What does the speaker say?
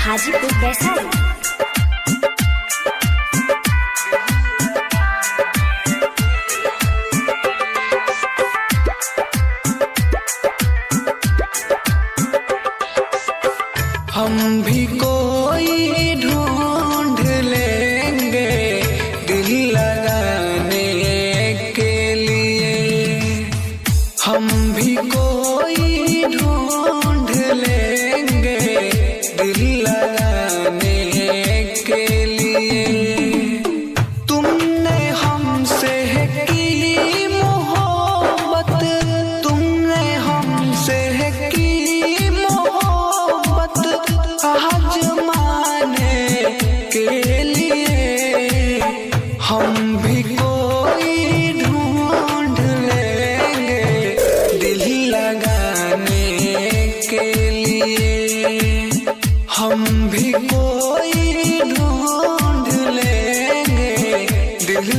हाजीपुर वैशाली। हम भी कोई ढूंढ लेंगे दिल लगाने के लिए, हम भी कोई ढूंढ लेंगे दिल लगाने के लिए। तुमने हमसे की मोहब्बत, तुमने हमसे की मोहब्बत आजमाने के लिए, हम भी कोई ढूंढ लेंगे दिल लगाने के लिए, हम भी कोई ढूंढ लेंगे दिल